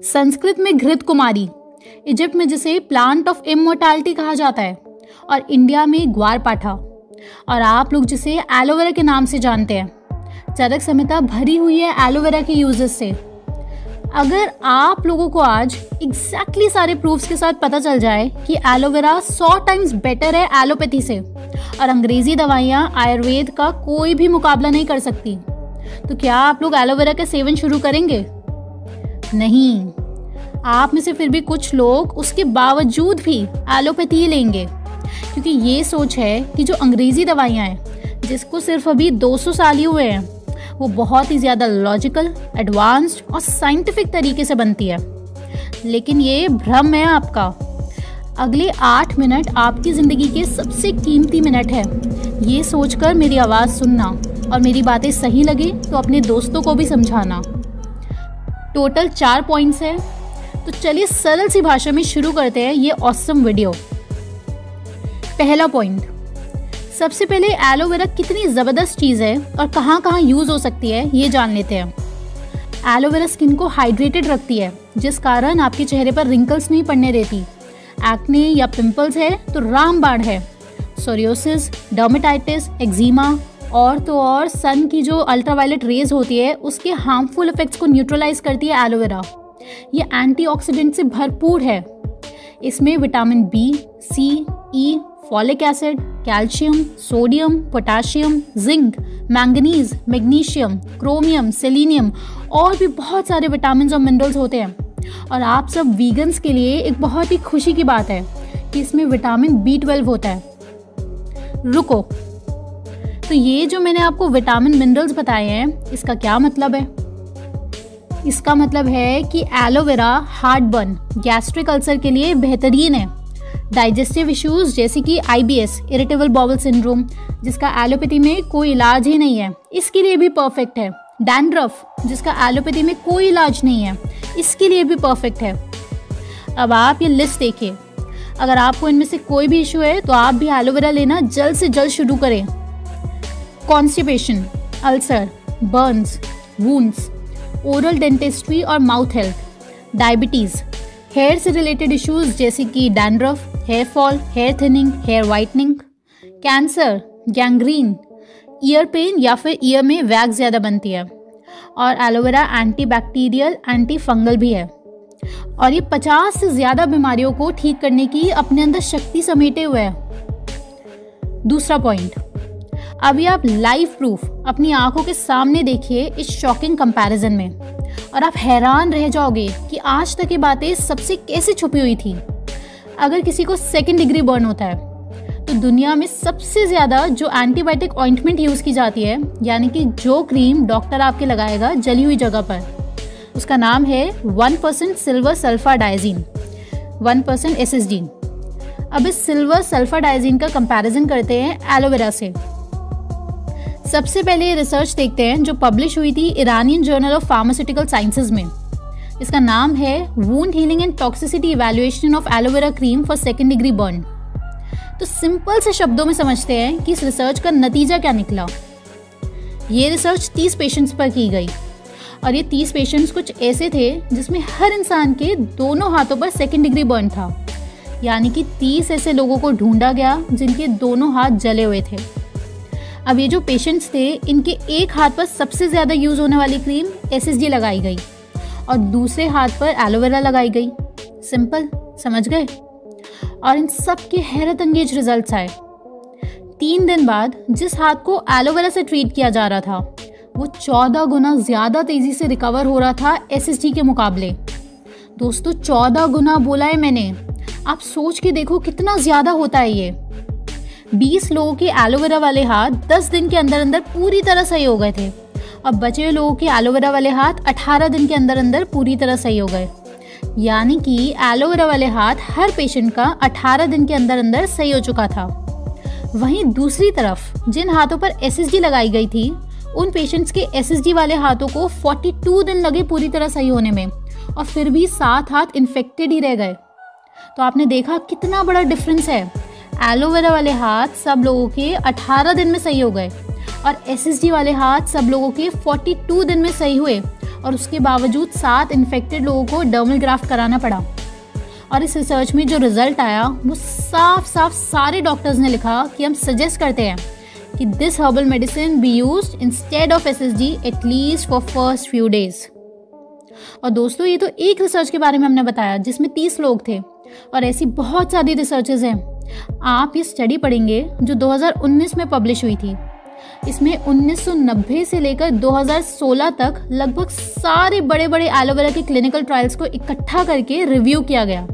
संस्कृत में घृत कुमारी, इजिप्ट में जिसे प्लांट ऑफ इमॉर्टैलिटी कहा जाता है, और इंडिया में ग्वारपाठा, और आप लोग जिसे एलोवेरा के नाम से जानते हैं। चरक संहिता भरी हुई है एलोवेरा के यूजेस से। अगर आप लोगों को आज एग्जैक्टली सारे प्रूफ्स के साथ पता चल जाए कि एलोवेरा 100 टाइम्स बेटर है एलोपैथी से, और अंग्रेजी दवाइयाँ आयुर्वेद का कोई भी मुकाबला नहीं कर सकती, तो क्या आप लोग एलोवेरा का सेवन शुरू करेंगे? नहीं, आप में से फिर भी कुछ लोग उसके बावजूद भी एलोपैथी लेंगे, क्योंकि ये सोच है कि जो अंग्रेजी दवाइयाँ हैं जिसको सिर्फ अभी 200 साल ही हुए हैं, वो बहुत ही ज़्यादा लॉजिकल, एडवांस्ड और साइंटिफिक तरीके से बनती है। लेकिन ये भ्रम है आपका। अगले 8 मिनट आपकी ज़िंदगी के सबसे कीमती मिनट है। ये सोचकर मेरी आवाज़ सुनना और मेरी बातें सही लगे तो अपने दोस्तों को भी समझाना। टोटल 4 पॉइंट्स हैं, तो चलिए सरल सी भाषा में शुरू करते हैं ये ऑसम वीडियो। पहला पॉइंट, सबसे पहले एलोवेरा कितनी ज़बरदस्त चीज़ है और कहाँ कहाँ यूज़ हो सकती है ये जान लेते हैं। एलोवेरा स्किन को हाइड्रेटेड रखती है, जिस कारण आपके चेहरे पर रिंकल्स नहीं पड़ने देती। एक्ने या पिंपल्स है तो रामबाण है। सोरियोसिस, डर्मेटाइटिस, एक्जिमा और तो और सन की जो अल्ट्रावायलेट रेज होती है उसके हार्मफुल इफेक्ट्स को न्यूट्रलाइज करती है एलोवेरा। ये एंटीऑक्सीडेंट से भरपूर है। इसमें vitamin B, C, E, folic acid, calcium, sodium, potassium, zinc, manganese, magnesium, chromium, selenium और भी बहुत सारे विटामिन और मिनरल्स होते हैं। और आप सब वीगन्स के लिए एक बहुत ही खुशी की बात है कि इसमें विटामिन B12 होता है। रुको, तो ये जो मैंने आपको विटामिन मिनरल्स बताए हैं, इसका क्या मतलब है? इसका मतलब है कि aloe vera heart burn, gastric ulcer के लिए बेहतरीन है। डाइजेस्टिव इश्यूज जैसे कि IBS, इरिटेबल बाउल सिंड्रोम, जिसका एलोपैथी में कोई इलाज ही नहीं है, इसके लिए भी परफेक्ट है। डैंड्रफ, जिसका एलोपैथी में कोई इलाज नहीं है, इसके लिए भी परफेक्ट है। अब आप ये लिस्ट देखिए, अगर आपको इनमें से कोई भी इशू है तो आप भी एलोवेरा लेना जल्द से जल्द शुरू करें। Constipation, ulcer, burns, wounds, oral dentistry और माउथ हेल्थ, डायबिटीज़, हेयर से रिलेटेड इश्यूज जैसे कि dandruff, hair fall, hair thinning, hair whitening, cancer, gangrene, ear pain या फिर ईयर में वैक्स ज़्यादा बनती है। और एलोवेरा एंटीबैक्टीरियल, एंटी फंगल भी है, और ये 50 से ज़्यादा बीमारियों को ठीक करने की अपने अंदर शक्ति समेटे हुए है। दूसरा पॉइंट, अभी आप लाइव प्रूफ अपनी आंखों के सामने देखिए इस शॉकिंग कंपैरिजन में, और आप हैरान रह जाओगे कि आज तक ये बातें सबसे कैसे छुपी हुई थी। अगर किसी को 2nd डिग्री बर्न होता है तो दुनिया में सबसे ज़्यादा जो एंटीबायोटिक ऑइंटमेंट यूज़ की जाती है, यानी कि जो क्रीम डॉक्टर आपके लगाएगा जली हुई जगह पर, उसका नाम है 1% सिल्वर सल्फाडाइजीन, 1% SSD। अब इस सिल्वर सल्फाडाइजीन का कंपैरिजन करते हैं एलोवेरा से। सबसे पहले ये रिसर्च देखते हैं जो पब्लिश हुई थी Iranian journal of pharmaceutical sciences में। इसका नाम है wound healing and toxicity evaluation of aloe vera cream for 2nd degree burn. तो सिंपल से शब्दों में समझते हैं कि इस रिसर्च का नतीजा क्या निकला। ये रिसर्च 30 पेशेंट्स पर की गई, और ये 30 पेशेंट्स कुछ ऐसे थे जिसमें हर इंसान के दोनों हाथों पर 2nd डिग्री बर्न था, यानी कि 30 ऐसे लोगों को ढूंढा गया जिनके दोनों हाथ जले हुए थे। अब ये जो पेशेंट्स थे, इनके एक हाथ पर सबसे ज़्यादा यूज़ होने वाली क्रीम SSD लगाई गई और दूसरे हाथ पर एलोवेरा लगाई गई। सिंपल, समझ गए? और इन सब के हैरत अंगेज रिजल्ट्स आए। 3 दिन बाद जिस हाथ को एलोवेरा से ट्रीट किया जा रहा था, वो 14 गुना ज़्यादा तेज़ी से रिकवर हो रहा था SSD के मुकाबले। दोस्तों, 14 गुना बोला है मैंने। आप सोच के देखो कितना ज़्यादा होता है ये। 20 लोगों के एलोवेरा वाले हाथ 10 दिन के अंदर अंदर पूरी तरह सही हो गए थे, और बचे हुए लोगों के एलोवेरा वाले हाथ 18 दिन के अंदर अंदर पूरी तरह सही हो गए। यानी कि एलोवेरा वाले हाथ हर पेशेंट का 18 दिन के अंदर अंदर सही हो चुका था। वहीं दूसरी तरफ जिन हाथों पर SSD लगाई गई थी, उन पेशेंट्स के SSD वाले हाथों को 42 दिन लगे पूरी तरह सही होने में, और फिर भी 7 हाथ इन्फेक्टेड ही रह गए। तो आपने देखा कितना बड़ा डिफरेंस है। एलोवेरा वाले हाथ सब लोगों के 18 दिन में सही हो गए, और SSD वाले हाथ सब लोगों के 42 दिन में सही हुए, और उसके बावजूद 7 इन्फेक्टेड लोगों को डर्मल ग्राफ्ट कराना पड़ा। और इस रिसर्च में जो रिजल्ट आया वो साफ साफ सारे डॉक्टर्स ने लिखा कि हम सजेस्ट करते हैं कि this herbal medicine be used instead of SSG at least for first few days. और दोस्तों, ये तो एक रिसर्च के बारे में हमने बताया जिसमें 30 लोग थे, और ऐसी बहुत सारी रिसर्चेज हैं। आप ये स्टडी पढ़ेंगे जो 2019 में पब्लिश हुई थी। इसमें 1990 से लेकर 2016 तक लगभग सारे बड़े बड़े एलोवेरा के क्लिनिकल ट्रायल्स को इकट्ठा करके रिव्यू किया गया।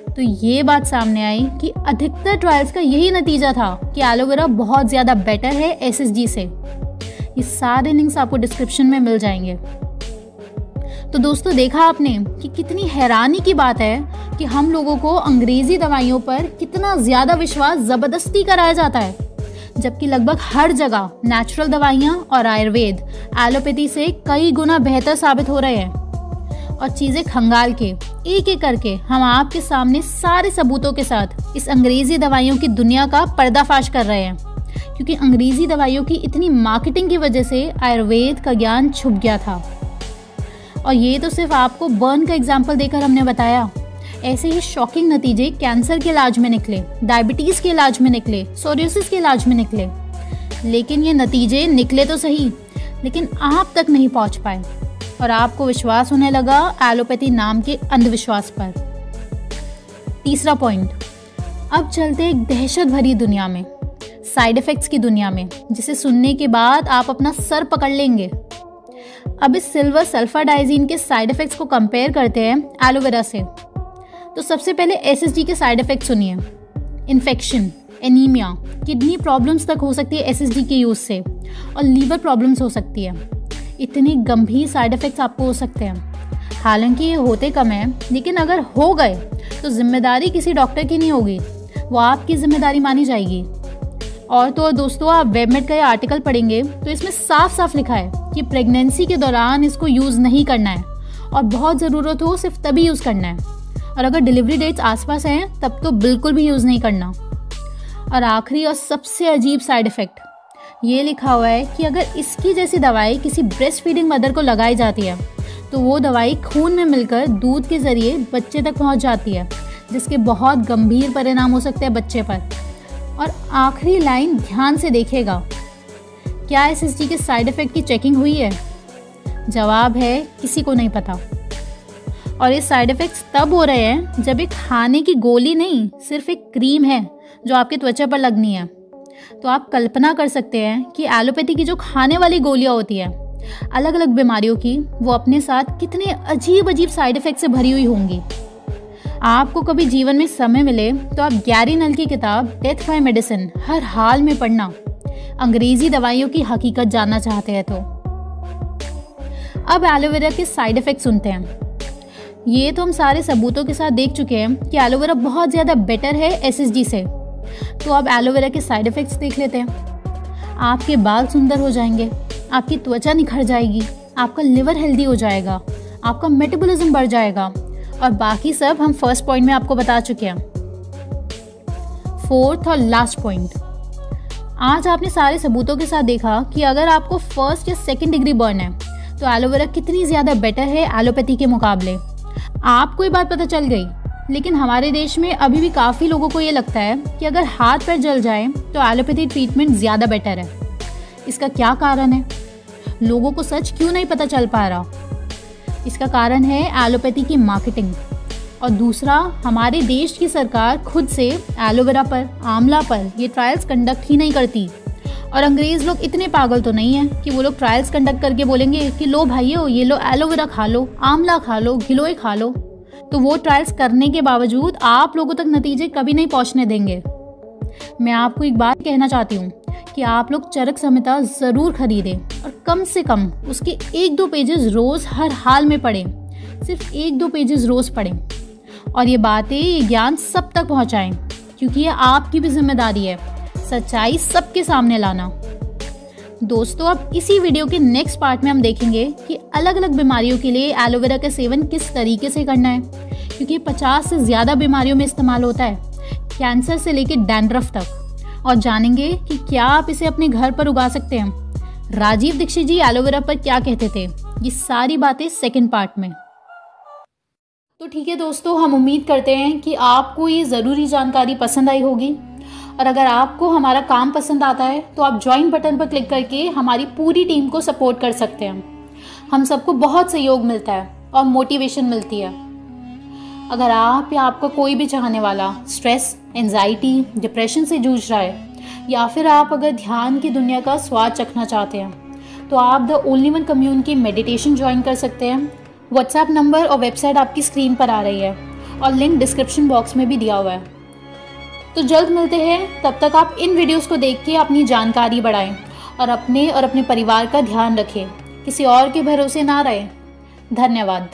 तो ये बात सामने आई कि अधिकतर ट्रायल्स का यही नतीजा था कि एलोवेरा बहुत ज़्यादा बेटर है SSG से। ये सारे लिंक्स आपको डिस्क्रिप्शन में मिल जाएंगे। तो दोस्तों, देखा आपने कि कितनी हैरानी की बात है कि हम लोगों को अंग्रेजी दवाइयों पर कितना ज़्यादा विश्वास ज़बरदस्ती कराया जाता है, जबकि लगभग हर जगह नेचुरल दवाइयाँ और आयुर्वेद एलोपैथी से कई गुना बेहतर साबित हो रहे हैं। और चीज़ें खंगाल के एक एक करके हम आपके सामने सारे सबूतों के साथ इस अंग्रेजी दवाइयों की दुनिया का पर्दाफाश कर रहे हैं, क्योंकि अंग्रेजी दवाइयों की इतनी मार्केटिंग की वजह से आयुर्वेद का ज्ञान छुप गया था। और ये तो सिर्फ आपको बर्न का एग्जाम्पल देकर हमने बताया। ऐसे ही शॉकिंग नतीजे कैंसर के इलाज में निकले, डायबिटीज़ के इलाज में निकले, सोरियोसिस के इलाज में निकले। लेकिन ये नतीजे निकले तो सही, लेकिन आप तक नहीं पहुंच पाए और आपको विश्वास होने लगा एलोपैथी नाम के अंधविश्वास पर। तीसरा पॉइंट, अब चलते एक दहशत भरी दुनिया में, साइड इफ़ेक्ट्स की दुनिया में, जिसे सुनने के बाद आप अपना सर पकड़ लेंगे। अब इस सिल्वर सल्फाडाइजीन के साइड इफ़ेक्ट्स को कंपेयर करते हैं एलोवेरा से। तो सबसे पहले SSG के साइड इफ़ेक्ट सुनिए। इन्फेक्शन, एनीमिया, किडनी प्रॉब्लम्स तक हो सकती है SSG के यूज़ से, और लीवर प्रॉब्लम्स हो सकती है। इतने गंभीर साइड इफ़ेक्ट्स आपको हो सकते हैं। हालांकि ये होते कम हैं, लेकिन अगर हो गए तो जिम्मेदारी किसी डॉक्टर की नहीं होगी, वो आपकी जिम्मेदारी मानी जाएगी। और तो दोस्तों, आप वेबमेड का ये आर्टिकल पढ़ेंगे तो इसमें साफ साफ लिखा है कि प्रेगनेंसी के दौरान इसको यूज़ नहीं करना है, और बहुत ज़रूरत हो सिर्फ तभी यूज़ करना है, और अगर डिलीवरी डेट्स आसपास हैं तब तो बिल्कुल भी यूज़ नहीं करना। और आखिरी और सबसे अजीब साइड इफ़ेक्ट ये लिखा हुआ है कि अगर इसकी जैसी दवाई किसी ब्रेस्ट फीडिंग मदर को लगाई जाती है तो वो दवाई खून में मिलकर दूध के ज़रिए बच्चे तक पहुंच जाती है, जिसके बहुत गंभीर परिणाम हो सकते हैं बच्चे पर। और आखिरी लाइन ध्यान से देखिएगा, क्या SSG के साइड इफ़ेक्ट की चेकिंग हुई है? जवाब है किसी को नहीं पता। और ये साइड इफ़ेक्ट्स तब हो रहे हैं जब एक खाने की गोली नहीं, सिर्फ एक क्रीम है जो आपकी त्वचा पर लगनी है। तो आप कल्पना कर सकते हैं कि एलोपैथी की जो खाने वाली गोलियां होती हैं अलग अलग बीमारियों की, वो अपने साथ कितने अजीब अजीब साइड इफ़ेक्ट से भरी हुई होंगी। आपको कभी जीवन में समय मिले तो आप गैरी नल की किताब डेथ बाय मेडिसिन हर हाल में पढ़ना, अंग्रेजी दवाइयों की हकीकत जानना चाहते हैं तो। अब एलोवेरा के साइड इफ़ेक्ट सुनते हैं। ये तो हम सारे सबूतों के साथ देख चुके हैं कि एलोवेरा बहुत ज़्यादा बेटर है SSG से। तो अब एलोवेरा के साइड इफ़ेक्ट्स देख लेते हैं। आपके बाल सुंदर हो जाएंगे, आपकी त्वचा निखर जाएगी, आपका लिवर हेल्दी हो जाएगा, आपका मेटाबॉलिज्म बढ़ जाएगा, और बाकी सब हम फर्स्ट पॉइंट में आपको बता चुके हैं। फोर्थ और लास्ट पॉइंट, आज आपने सारे सबूतों के साथ देखा कि अगर आपको फर्स्ट या सेकंड डिग्री बर्न है तो एलोवेरा कितनी ज़्यादा बेटर है एलोपैथी के मुकाबले। आपको ये बात पता चल गई, लेकिन हमारे देश में अभी भी काफ़ी लोगों को ये लगता है कि अगर हाथ पैर जल जाए तो एलोपैथी ट्रीटमेंट ज़्यादा बेटर है। इसका क्या कारण है? लोगों को सच क्यों नहीं पता चल पा रहा? इसका कारण है एलोपैथी की मार्केटिंग, और दूसरा हमारे देश की सरकार खुद से एलोवेरा पर, आंवला पर ये ट्रायल्स कंडक्ट ही नहीं करती। और अंग्रेज़ लोग इतने पागल तो नहीं हैं कि वो लोग ट्रायल्स कंडक्ट करके बोलेंगे कि लो भाइयों, ये लो एलोवेरा खा लो, आंवला खा लो, गिलोय खा लो। तो वो ट्रायल्स करने के बावजूद आप लोगों तक नतीजे कभी नहीं पहुंचने देंगे। मैं आपको एक बात कहना चाहती हूँ कि आप लोग चरक संहिता ज़रूर खरीदें, और कम से कम उसके 1-2 पेजेस रोज़ हर हाल में पढ़ें। सिर्फ 1-2 पेजेस रोज़ पढ़ें, और ये बातें, ये ज्ञान सब तक पहुँचाएँ, क्योंकि ये आपकी भी जिम्मेदारी है सच्चाई सबके सामने लाना। दोस्तों, अब इसी वीडियो के नेक्स्ट पार्ट में हम देखेंगे कि अलग अलग बीमारियों के लिए एलोवेरा का सेवन किस तरीके से करना है, क्योंकि 50 से ज़्यादा बीमारियों में इस्तेमाल होता है, कैंसर से लेकर डैंड्रफ तक। और जानेंगे कि क्या आप इसे अपने घर पर उगा सकते हैं। राजीव दीक्षित जी एलोवेरा पर क्या कहते थे, ये सारी बातें सेकंड पार्ट में। तो ठीक है दोस्तों, हम उम्मीद करते हैं कि आपको ये ज़रूरी जानकारी पसंद आई होगी, और अगर आपको हमारा काम पसंद आता है तो आप ज्वाइन बटन पर क्लिक करके हमारी पूरी टीम को सपोर्ट कर सकते हैं। हम सबको बहुत सहयोग मिलता है और मोटिवेशन मिलती है। अगर आप या आपका कोई भी चाहने वाला स्ट्रेस, एंजाइटी, डिप्रेशन से जूझ रहा है, या फिर आप अगर ध्यान की दुनिया का स्वाद चखना चाहते हैं, तो आप the only one community meditation join कर सकते हैं। व्हाट्सएप नंबर और वेबसाइट आपकी स्क्रीन पर आ रही है और लिंक डिस्क्रिप्शन बॉक्स में भी दिया हुआ है। तो जल्द मिलते हैं, तब तक आप इन वीडियोस को देख के अपनी जानकारी बढ़ाएं और अपने परिवार का ध्यान रखें। किसी और के भरोसे ना रहें। धन्यवाद।